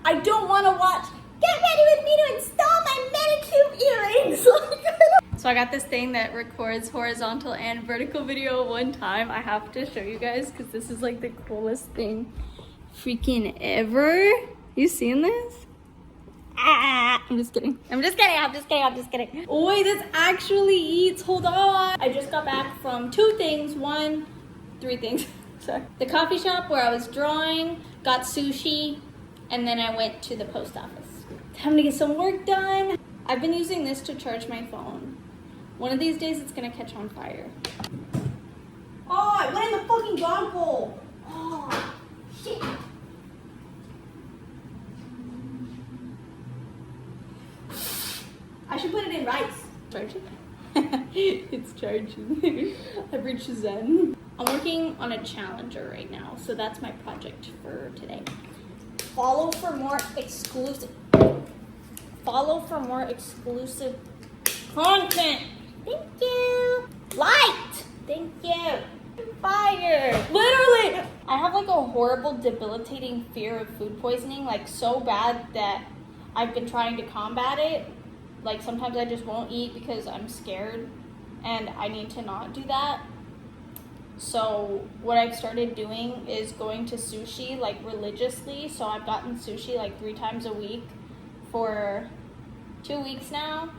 I don't want to watch Get Ready With Me to install my Meditube earrings. So I got this thing that records horizontal and vertical video at one time. I have to show you guys because this is like the coolest thing freaking ever. You seen this? I'm just kidding. I'm just kidding. Oh wait, this actually eats. Hold on. I just got back from three things. Sorry. The coffee shop where I was drawing, got sushi, and then I went to the post office. Time to get some work done. I've been using this to charge my phone. One of these days it's gonna catch on fire. Oh, I went in the fucking dog bowl. Oh, shit. I should put it in rice. Charging? It's charging. I've reached Zen. I'm working on a challenger right now, so that's my project for today. Follow for more exclusive content. Thank you. Light. Thank you. Fire. Literally. I have like a horrible, debilitating fear of food poisoning, like so bad that I've been trying to combat it. Like sometimes I just won't eat because I'm scared and I need to not do that. So what I've started doing is going to sushi like religiously. So I've gotten sushi like 3 times a week for 2 weeks now.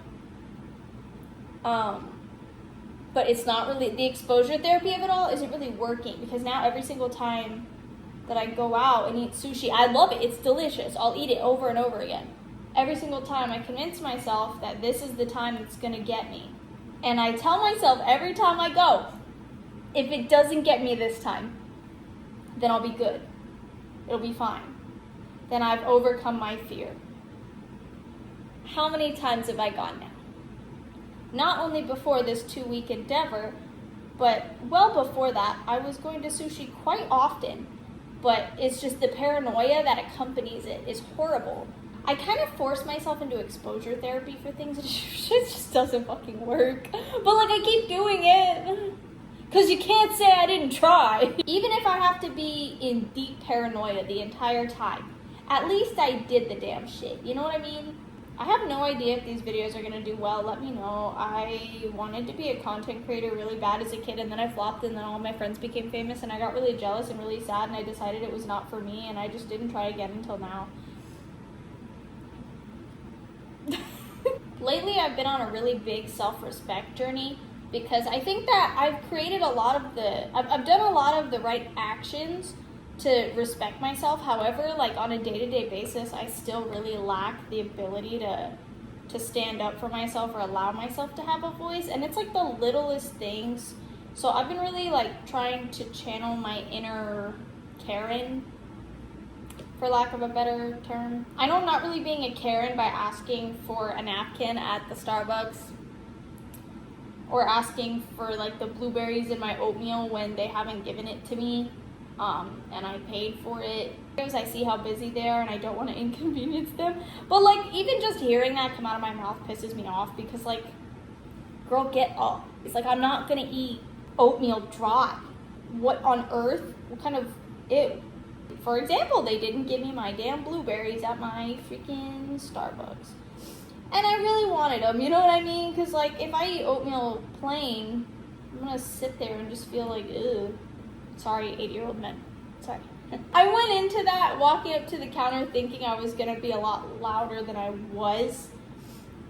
But it's not really, the exposure therapy of it all isn't really working because now every single time that I go out and eat sushi, I love it. It's delicious. I'll eat it over and over again. Every single time I convince myself that this is the time it's gonna get me. And I tell myself every time I go, if it doesn't get me this time, then I'll be good. It'll be fine. Then I've overcome my fear. How many times have I gone now? Not only before this 2-week endeavor, but well before that, I was going to sushi quite often. But it's just the paranoia that accompanies it is horrible. I kind of force myself into exposure therapy for things. It just doesn't fucking work. But like I keep doing it. Because you can't say I didn't try. Even if I have to be in deep paranoia the entire time, at least I did the damn shit. You know what I mean? I have no idea if these videos are going to do well. Let me know. I wanted to be a content creator really bad as a kid, and then I flopped, and then all my friends became famous, and I got really jealous and really sad, and I decided it was not for me, and I just didn't try again until now. Lately, I've been on a really big self-respect journey because I think that I've created I've done a lot of the right actions to respect myself. However, like on a day-to-day basis, I still really lack the ability to stand up for myself or allow myself to have a voice. And it's like the littlest things. So I've been really like trying to channel my inner Karen, for lack of a better term. I know I'm not really being a Karen by asking for a napkin at the Starbucks or asking for like the blueberries in my oatmeal when they haven't given it to me and I paid for it. Because I see how busy they are and I don't want to inconvenience them. But like even just hearing that come out of my mouth pisses me off because like, girl, get up. It's like, I'm not gonna eat oatmeal dry. What on earth? What kind of, ew. For example, they didn't give me my damn blueberries at my freaking Starbucks. And I really wanted them, you know what I mean? Because, like, if I eat oatmeal plain, I'm going to sit there and just feel like, ew. Sorry, 80-year-old men. Sorry. I went into that walking up to the counter thinking I was going to be a lot louder than I was.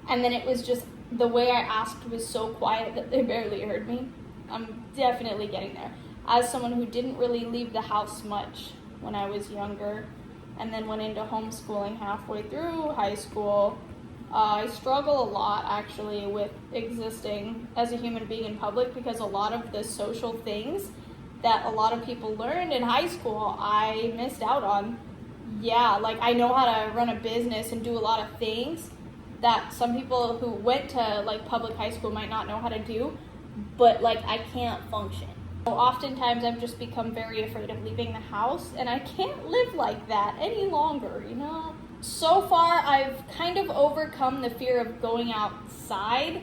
And then it was just, the way I asked was so quiet that they barely heard me. I'm definitely getting there. As someone who didn't really leave the house much when I was younger, and then went into homeschooling halfway through high school, I struggle a lot actually with existing as a human being in public because a lot of the social things that a lot of people learned in high school, I missed out on. Yeah, like I know how to run a business and do a lot of things that some people who went to like public high school might not know how to do, but like I can't function. Oftentimes I've just become very afraid of leaving the house and I can't live like that any longer, you know? So far I've kind of overcome the fear of going outside,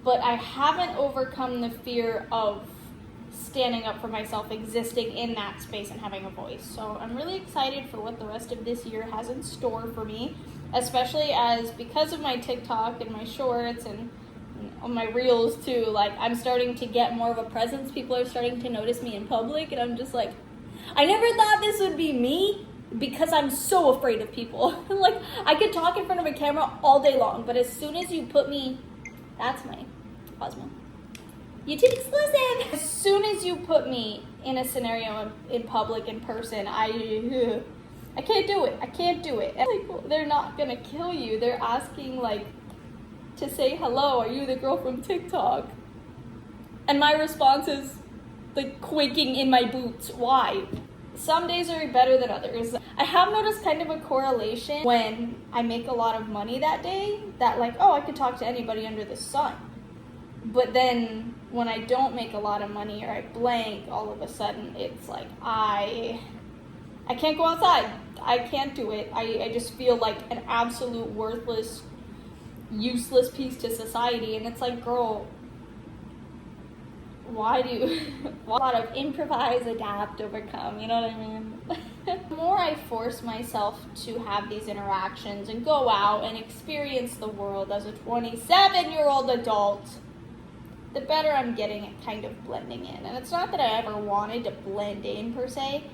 but I haven't overcome the fear of standing up for myself, existing in that space and having a voice. So I'm really excited for what the rest of this year has in store for me, especially as, because of my TikTok and my shorts and on my reels too, like I'm starting to get more of a presence. People are starting to notice me in public, and I'm just like, I never thought this would be me, because I'm so afraid of people. Like, I could talk in front of a camera all day long, but as soon as you put me, that's my Cosmo. YouTube exclusive! As soon as you put me in a scenario in public, in person, I can't do it. I can't do it. And like, they're not gonna kill you. They're asking, like, to say hello, are you the girl from TikTok? And my response is, like, quaking in my boots. Why? Some days are better than others. I have noticed kind of a correlation when I make a lot of money that day, that like, oh, I could talk to anybody under the sun. But then when I don't make a lot of money or I blank, all of a sudden it's like, I can't go outside. I can't do it. I just feel like an absolute worthless, useless piece to society. And it's like, girl, why do you a lot of improvise, adapt, overcome, you know what I mean? The more I force myself to have these interactions and go out and experience the world as a 27-year-old adult, the better I'm getting at kind of blending in. And it's not that I ever wanted to blend in per se,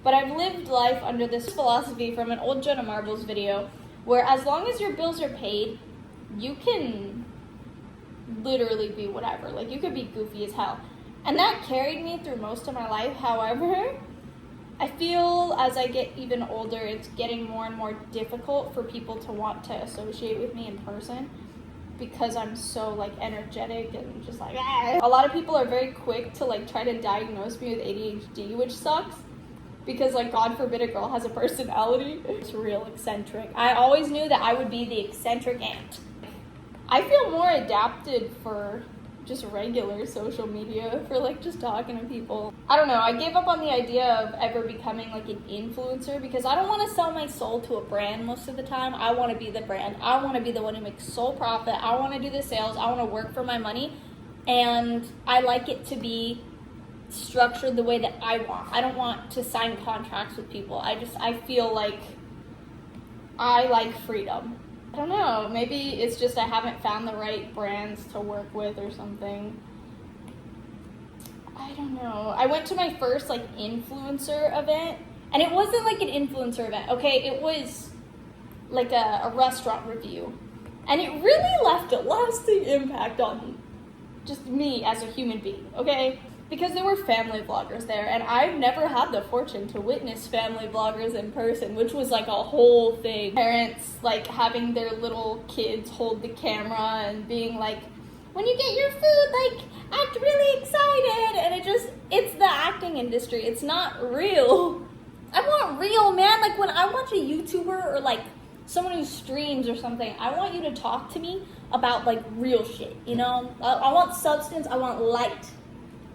but I've lived life under this philosophy from an old Jenna Marbles video, where as long as your bills are paid, you can literally be whatever. Like, you could be goofy as hell. And that carried me through most of my life. However, I feel as I get even older, it's getting more and more difficult for people to want to associate with me in person, because I'm so like energetic and just like, ah. A lot of people are very quick to like try to diagnose me with ADHD, which sucks, because like, God forbid a girl has a personality. It's real eccentric. I always knew that I would be the eccentric aunt. I feel more adapted for just regular social media, for like just talking to people. I don't know, I gave up on the idea of ever becoming like an influencer, because I don't want to sell my soul to a brand most of the time. I want to be the brand. I want to be the one who makes sole profit. I want to do the sales. I want to work for my money, and I like it to be structured the way that I want. I don't want to sign contracts with people. I feel like I like freedom. I don't know, maybe it's just I haven't found the right brands to work with or something. I don't know. I went to my first like influencer event, and it wasn't like an influencer event, okay? It was like a restaurant review. And it really left a lasting impact on just me as a human being, okay? Because there were family vloggers there, and I've never had the fortune to witness family vloggers in person, which was like a whole thing. Parents like having their little kids hold the camera and being like, when you get your food, like, act really excited. And it's the acting industry. It's not real. I want real, man. Like, when I watch a YouTuber or like someone who streams or something, I want you to talk to me about like real shit, you know? I want substance, I want light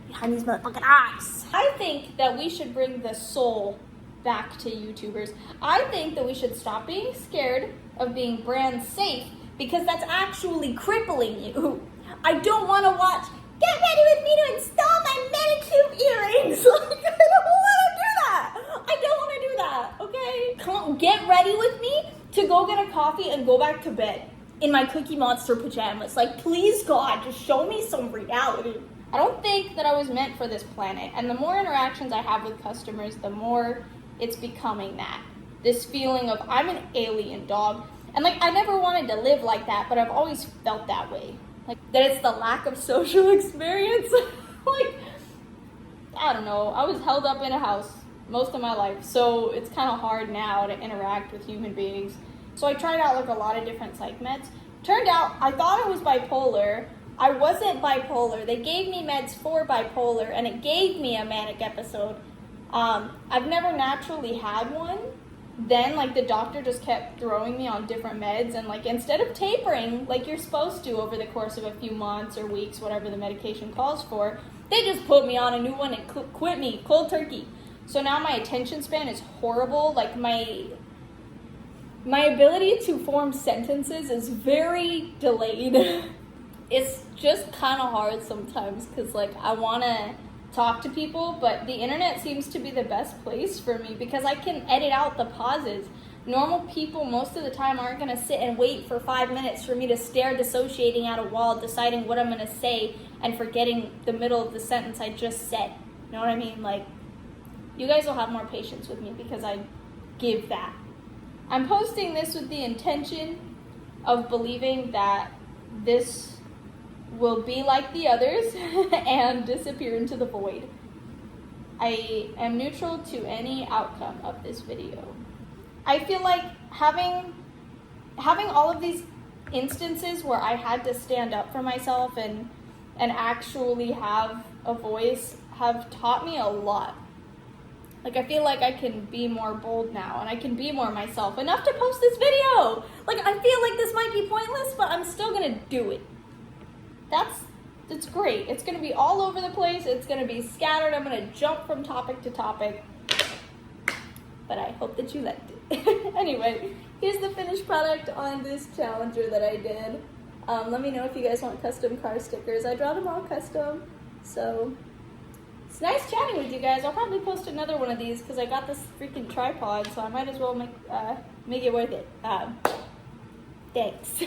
behind these motherfucking eyes. I think that we should bring the soul back to YouTubers. I think that we should stop being scared of being brand safe, because that's actually crippling you. I don't want to watch, get ready with me to install my manicure earrings. Like, I don't want to do that. I don't want to do that, okay? Come on, get ready with me to go get a coffee and go back to bed in my Cookie Monster pajamas. Like, please, God, just show me some reality. I don't think that I was meant for this planet, and the more interactions I have with customers, the more it's becoming that. This feeling of, I'm an alien, dog. And like, I never wanted to live like that, but I've always felt that way. Like, that it's the lack of social experience. Like, I don't know, I was held up in a house most of my life, so it's kind of hard now to interact with human beings. So I tried out like a lot of different psych meds. Turned out, I thought I was bipolar. I wasn't bipolar. They gave me meds for bipolar, and it gave me a manic episode. I've never naturally had one. Then, like, the doctor just kept throwing me on different meds, and, like, instead of tapering, like you're supposed to over the course of a few months or weeks, whatever the medication calls for, they just put me on a new one and quit me cold turkey. So now my attention span is horrible. Like, my ability to form sentences is very delayed. It's just kind of hard sometimes, because like I want to talk to people, but the internet seems to be the best place for me because I can edit out the pauses. Normal people most of the time aren't going to sit and wait for 5 minutes for me to stare dissociating at a wall, deciding what I'm going to say and forgetting the middle of the sentence I just said. You know what I mean? Like, you guys will have more patience with me because I give that. I'm posting this with the intention of believing that this will be like the others and disappear into the void. I am neutral to any outcome of this video. I feel like having all of these instances where I had to stand up for myself and actually have a voice have taught me a lot. Like, I feel like I can be more bold now and I can be more myself enough to post this video. Like, I feel like this might be pointless, but I'm still gonna do it. It's great. It's gonna be all over the place. It's gonna be scattered. I'm gonna jump from topic to topic. But I hope that you liked it. Anyway, here's the finished product on this challenger that I did. Let me know if you guys want custom car stickers. I draw them all custom. So, it's nice chatting with you guys. I'll probably post another one of these because I got this freaking tripod, so I might as well make it worth it. Thanks.